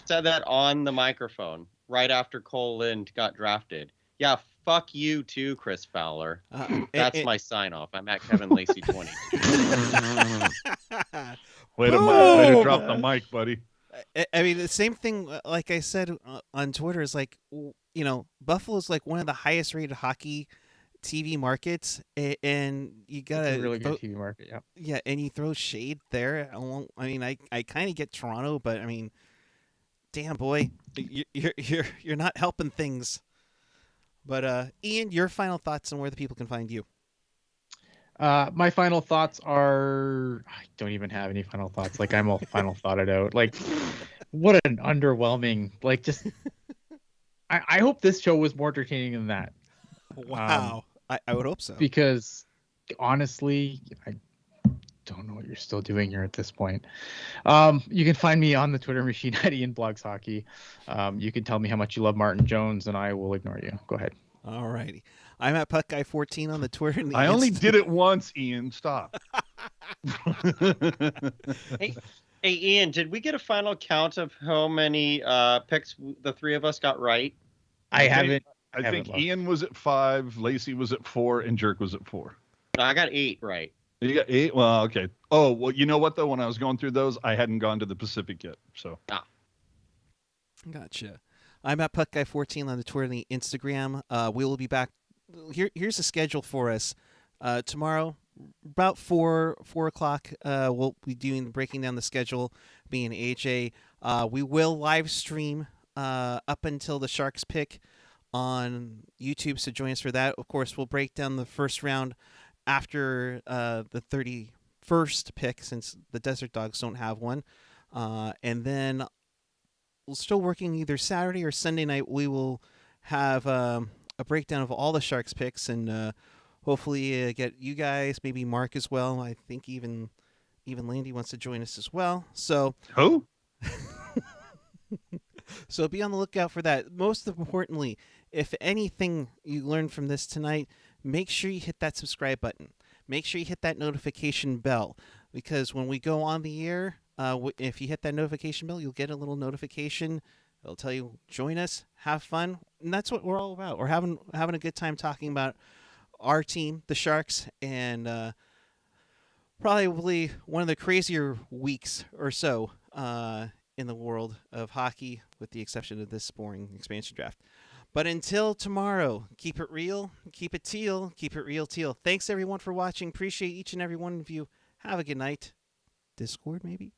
Said that on the microphone right after Cole Lind got drafted. Yeah, fuck you too, Chris Fowler. That's my sign off. I'm at Kevin Lacey 20. Way to drop the mic, buddy. I mean, the same thing, like I said on Twitter, is like, Buffalo's like one of the highest rated hockey TV markets, and you gotta It's a really good TV market. Yeah. Yeah, and you throw shade there. I mean, I kind of get Toronto, but I mean, damn boy, you're not helping things. But Ian, your final thoughts on where the people can find you? My final thoughts are I don't even have any final thoughts. Like I'm all final thoughted out. Like what an underwhelming just I hope this show was more entertaining than that. Wow. I would hope so. Because honestly, I don't know what you're still doing here at this point. You can find me on the Twitter machine at Ian Blogs Hockey. You can tell me how much you love Martin Jones and I will ignore you. Go ahead. All righty. I'm at PuckGuy14 on the Twitter. And I only did it once, Ian. Stop. Hey, Ian, did we get a final count of how many picks the three of us got right? I haven't. I think Ian was at 5, Lacey was at 4, and Jerk was at 4. No, I got 8 right. You got 8? Well, okay. Oh, well, you know what, though? When I was going through those, I hadn't gone to the Pacific yet. So. Gotcha. I'm at PuckGuy14 on the Twitter and the Instagram. We will be back. Here's the schedule for us. Tomorrow, about 4 o'clock, we'll be breaking down the schedule, being AJ. We will live stream up until the Sharks pick on YouTube, so join us for that. Of course, we'll break down the first round after the 31st pick, since the Desert Dogs don't have one. And then we're still working either Saturday or Sunday night. We will have a breakdown of all the Sharks picks, and hopefully get you guys, maybe Mark as well. I think even Landy wants to join us as well. So who? So be on the lookout for that. Most importantly, if anything you learned from this tonight, make sure you hit that subscribe button. Make sure you hit that notification bell, because when we go on the air, if you hit that notification bell, you'll get a little notification. It'll tell you, join us, have fun. And that's what we're all about. We're having a good time talking about our team, the Sharks, and probably one of the crazier weeks or so in the world of hockey, with the exception of this boring expansion draft. But until tomorrow, keep it real, keep it teal, keep it real teal. Thanks everyone for watching. Appreciate each and every one of you. Have a good night. Discord maybe?